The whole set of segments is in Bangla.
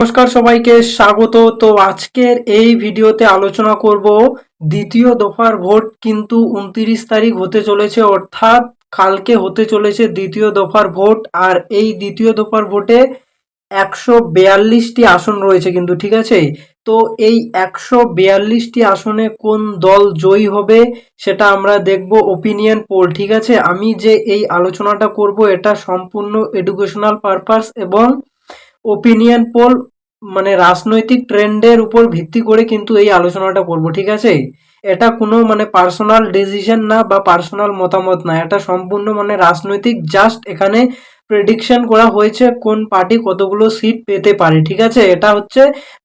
নমস্কার, সবাইকে স্বাগত। তো আজকের এই ভিডিওতে আলোচনা করব দ্বিতীয় দফার ভোট কিন্তু 29 তারিখ হতে চলেছে, অর্থাৎ কালকে হতে চলেছে দ্বিতীয় দফার ভোট। আর এই দ্বিতীয় দফার ভোটে 142টি আসন রয়েছে কিন্তু, ঠিক আছে। তো এই 142টি আসনে কোন দল জয়ী হবে সেটা আমরা দেখব ওপিনিয়ন পোল, ঠিক আছে। আমি যে এই আলোচনাটা করব এটা সম্পূর্ণ এডুকেশনাল পারপাস এবং ওপিনিয়ন পোল, মানে রাজনৈতিক ট্রেন্ডের উপর ভিত্তি করে কিন্তু এই আলোচনাটা করব, ঠিক আছে। এটা কোনো মানে পার্সোনাল ডিসিশন না বা পার্সোনাল মতামত না, এটা সম্পূর্ণ মানে রাজনৈতিক, জাস্ট এখানে প্রেডিকশন করা হয়েছে কোন পার্টি কতগুলো সিট পেতে পারে, ঠিক আছে। এটা হচ্ছে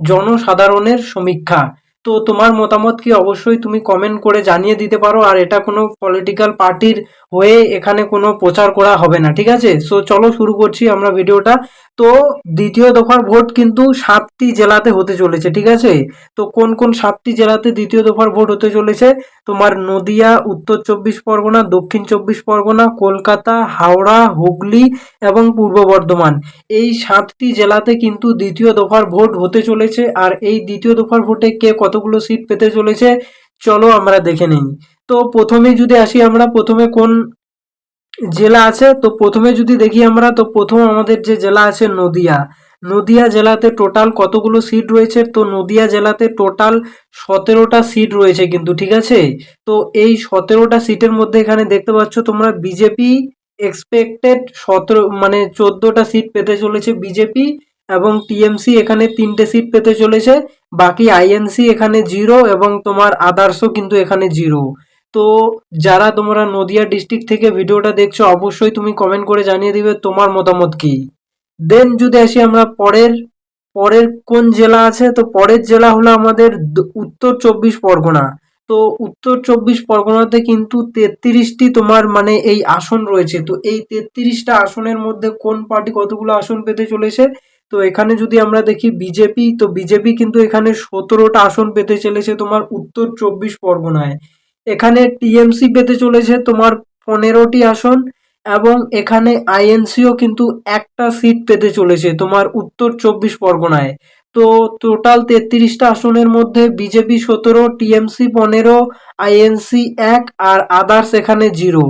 জনসাধারণের সমীক্ষা। তো তোমার মতামত কি অবশ্যই তুমি কমেন্ট করে জানিয়ে দিতে পারো। আর এটা কোনো পলিটিক্যাল পার্টির হয়ে এখানে কোনো প্রচার করা হবে না, ঠিক আছে। সো চলো শুরু করছি আমরা ভিডিওটা। তো দ্বিতীয় দফার ভোট কিন্তু 7টি জেলাতে হতে চলেছে, ঠিক আছে। তো কোন কোন 7টি জেলাতে দ্বিতীয় দফার ভোট হতে চলেছে? তোমার নদিয়া, উত্তর 24 পরগনা, দক্ষিণ 24 পরগনা, কলকাতা, হাওড়া, হুগলি এবং পূর্ব বর্ধমান। এই 7টি জেলাতে কিন্তু দ্বিতীয় দফার ভোট হতে চলেছে। আর এই দ্বিতীয় দফার ভোটে কে কতগুলো সিট পেতে চলেছে চলো আমরা দেখে নিই। তো প্রথমে যদি আসি আমরা, প্রথমে কোন জেলা আছে, তো প্রথমে যদি দেখি আমরা, তো প্রথম আমাদের যে জেলা আছে নদিয়া। নদিয়া জেলাতে টোটাল কতগুলো সিট রয়েছে? তো নদিয়া জেলাতে টোটাল 17টা সিট রয়েছে কিন্তু, ঠিক আছে। তো এই 17টা সিটের মধ্যে এখানে দেখতে পাচ্ছ তোমরা বিজেপি এক্সপেক্টেড 14টা সিট পেতে চলেছে বিজেপি, এবং টিএমসি এখানে 3টে সিট পেতে চলেছে। বাকি আইএনসি এখানে 0 এবং তোমার আদার্সও কিন্তু এখানে 0। তো যারা তোমরা নদিয়া ডিস্ট্রিক্ট থেকে ভিডিওটা দেখছো অবশ্যই তুমি কমেন্ট করে জানিয়ে দিবে তোমার মতামত কি। দেন যদি আসি আমরা পরের পরের কোন জেলা আছে, তো পরের জেলা হলো আমাদের উত্তর 24 পরগনা। তো উত্তর 24 পরগনাতে কিন্তু 33টি তোমার মানে এই আসন রয়েছে। তো এই 33টা আসনের মধ্যে কোন পার্টি কতগুলো আসন পেতে চলেছে? তো এখানে যদি আমরা দেখি বিজেপি, তো বিজেপি কিন্তু এখানে 17টা আসন পেতে চলেছে তোমার উত্তর 24 পরগনায়। এখানে টিএমসি পেতে চলেছে তোমার 15টি আসন, এবং এখানে আইএনসিও কিন্তু একটা সিট পেতে চলেছে তোমার উত্তর 24 পরগনায়। তো টোটাল 33টা আসনের মধ্যে বিজেপি 17, টিএমসি 15, আইএনসি 1 আর আদার্স এখানে 0।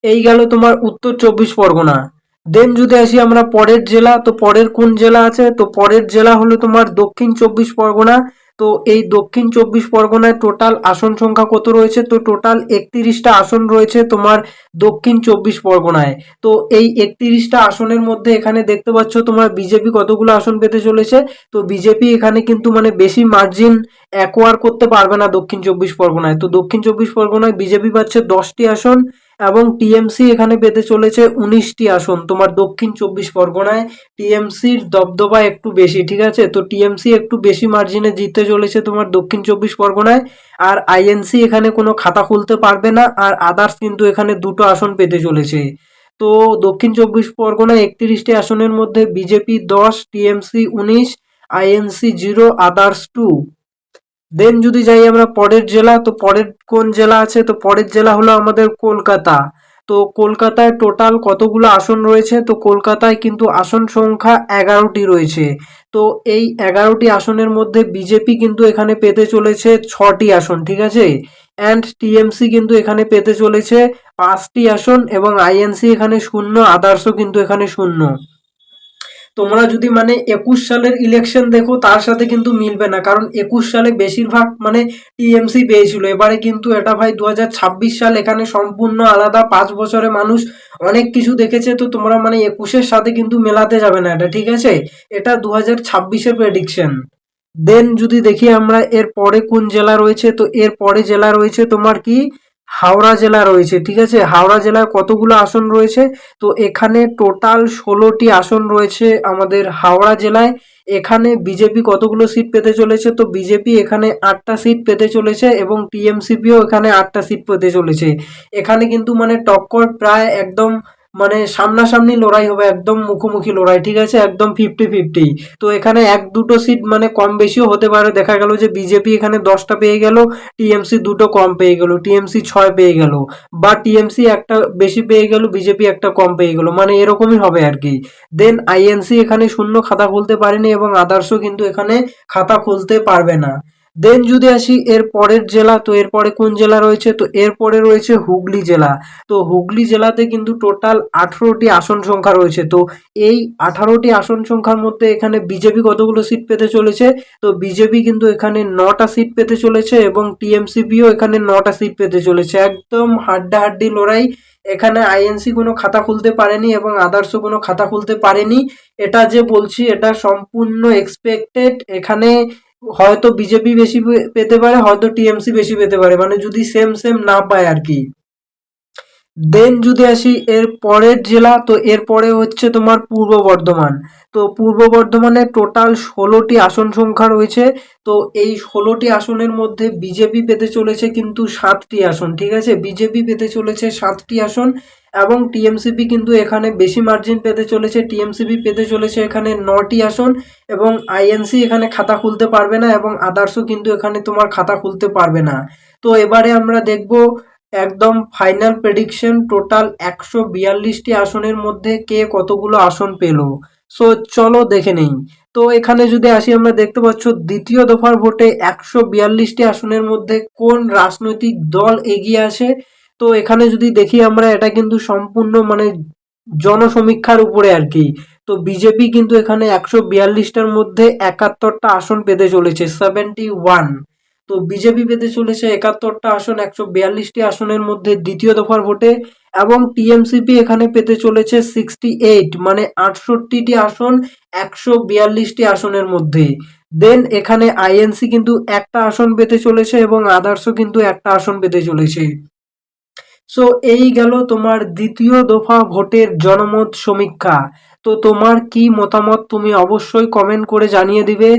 এই গেল তোমার উত্তর 24 পরগনা। দেন যদি আসি আমরা পরের জেলা, তো পরের কোন জেলা আছে? তো পরের জেলা হলো তোমার দক্ষিণ 24 পরগনা। তো এই দক্ষিণ 24 পরগনায় টোটাল আসন সংখ্যা কত রয়েছে? তো টোটাল 31টা আসন রয়েছে তোমার দক্ষিণ 24 পরগনায়। তো এই 31টা আসনের মধ্যে এখানে দেখতে পাচ্ছ তোমার বিজেপি কতগুলো আসন পেতে চলেছে। তো বিজেপি এখানে কিন্তু মানে বেশি মার্জিন অ্যাকোয়ার করতে পারবে না দক্ষিণ 24 পরগনায়। তো দক্ষিণ 24 পরগনায় বিজেপি পাচ্ছে 10টি আসন, এবং টিএমসি এখানে পেতে চলেছে 19টি আসন তোমার দক্ষিণ 24 পরগনায়। টিএমসির দবদবা একটু বেশি, ঠিক আছে। তো টিএমসি একটু বেশি মার্জিনে জিততে চলেছে তোমার দক্ষিণ 24 পরগনায়। আর আইএনসি এখানে কোনো খাতা খুলতে পারবে না, আর আদার্স কিন্তু এখানে 2টো আসন পেতে চলেছে। তো দক্ষিণ 24 পরগনায় 31টি আসনের মধ্যে বিজেপি 10, টিএমসি 19, আইএনসি 0, আদার্স 2। দেন যদি যাই আমরা পরের জেলা, তো পরের কোন জেলা আছে? তো পরের জেলা হলো আমাদের কলকাতা। তো কলকাতায় টোটাল কতগুলো আসন রয়েছে? তো কলকাতায় কিন্তু আসন সংখ্যা 11টি রয়েছে। তো এই 11টি আসনের মধ্যে বিজেপি কিন্তু এখানে পেতে চলেছে 6টি আসন, ঠিক আছে। অ্যান্ড টিএমসি কিন্তু এখানে পেতে চলেছে 5টি আসন, এবং আইএনসি এখানে 0, আদার্সও কিন্তু এখানে 0। তোমরা যদি মানে 21 সালের ইলেকশন দেখো তার সাথে কিন্তু মিলবে না, কারণ 21 সালে বেশিরভাগ মানে টিএমসি পেয়েছিল। এবারে কিন্তু এটা ভাই 2026 সাল, এখানে সম্পূর্ণ আলাদা। 5 বছরে মানুষ অনেক কিছু দেখেছে। তো তোমরা মানে 21-এর সাথে কিন্তু মেলাতে যাবে না এটা, ঠিক আছে। এটা 2026-এর প্রেডিকশন। দেন যদি দেখি আমরা এর পরে কোন জেলা রয়েছে, তো এর পরে জেলা রয়েছে তোমার কি হাওড়া জেলা রয়েছে, ঠিক আছে। হাওড়া জেলায় কতগুলো আসন রয়েছে? তো এখানে টোটাল 16টি আসন রয়েছে আমাদের হাওড়া জেলায়। এখানে বিজেপি কতগুলো সিট পেতে চলেছে? তো বিজেপি এখানে 8টা সিট পেতে চলেছে, এবং টিএমসিপিও এখানে 8টা সিট পেতে চলেছে। এখানে কিন্তু মানে টক্কর প্রায় একদম মানে সামনাসামনি লড়াই হবে, একদম মুখোমুখি লড়াই, ঠিক আছে, একদম 50-50। তো এখানে এক দুটো সিট মানে কম বেশিও হতে পারে, দেখা গেল যে বিজেপি এখানে 10টা পেয়ে গেল, টিএমসি দুটো কম পেয়ে গেল, টিএমসি 6 পেয়ে গেল, বা টিএমসি একটা বেশি পেয়ে গেল, বিজেপি একটা কম পেয়ে গেল, মানে এরকমই হবে আর কি। দেন আইএনসি এখানে শূন্য খাতা খুলতে পারেনি এবং আদার্সও কিন্তু এখানে খাতা খুলতে পারবে না। দেন যদি আসি এর পরের জেলা, তো এরপরে কোন জেলা রয়েছে, তো এরপরে রয়েছে হুগলি জেলা। তো হুগলি জেলাতে কিন্তু টোটাল 18টি আসন সংখ্যা রয়েছে। তো এই 18টি আসন সংখ্যার মধ্যে এখানে বিজেপি কতগুলো সিট পেতে চলেছে, তো বিজেপি কিন্তু এখানে 9টা সিট পেতে চলেছে এবং টিএমসিপিও এখানে 9টা সিট পেতে চলেছে, একদম হাড্ডাহাড্ডি লড়াই। এখানে আইএনসি কোনো খাতা খুলতে পারেনি এবং আদার্সও কোনো খাতা খুলতে পারেনি। এটা যে বলছি এটা সম্পূর্ণ এক্সপেক্টেড। এখানে হয়তো বিজেপি বেশি পেতে পারে, হয়তো টিএমসি বেশি পেতে পারে, মানে যদি সেম সেম না পায় আর কি। দেন যদি আসি এর পরের জেলা, তো এরপরে হচ্ছে তোমার পূর্ব বর্ধমান। তো পূর্ব বর্ধমানে টোটাল 16টি আসন সংখ্যা রয়েছে। তো এই 16টি আসনের মধ্যে বিজেপি পেতে চলেছে কিন্তু 7টি আসন, ঠিক আছে, বিজেপি পেতে চলেছে 7টি আসন এবং টিএমসিপি কিন্তু এখানে বেশি মার্জিন পেতে চলেছে, টিএমসিপি পেতে চলেছে এখানে 9টি আসন এবং আইএনসি এখানে খাতা খুলতে পারবে না এবং আদার্সও কিন্তু এখানে তোমার খাতা খুলতে পারবে না। তো এবারে আমরা দেখব একদম ফাইনাল প্রেডিকশন, টোটাল 142টি আসনের মধ্যে কে কতগুলো আসন পেল। সো চলো দেখে নেই। তো এখানে যদি আসি, আমরা দেখতে পাচ্ছ দ্বিতীয় দফার ভোটে 142টি আসনের মধ্যে কোন রাজনৈতিক দল এগিয়ে আছে। তো এখানে যদি দেখি আমরা, এটা কিন্তু সম্পূর্ণ মানে জনসমীক্ষার উপরে আর কি। তো বিজেপি কিন্তু এখানে 142টার মধ্যে 71টা আসন পেতে চলেছে, 71। তো বিজেপি পেতে চলেছে 71টা আসন 142টি আসনের মধ্যে দ্বিতীয় দফার ভোটে এবং টিএমসিপি এখানে পেতে চলেছে 68 মানে 68টি আসন 142টি আসনের মধ্যে। দেন এখানে আইএনসি কিন্তু একটা আসন পেতে চলেছে এবং আদার্সও কিন্তু একটা আসন পেতে চলেছে। সো এই গেল তোমার দ্বিতীয় দফা ভোটের জনমত সমীক্ষা। তো তোমার কি মতামত তুমি অবশ্যই কমেন্ট করে জানিয়ে দিবে।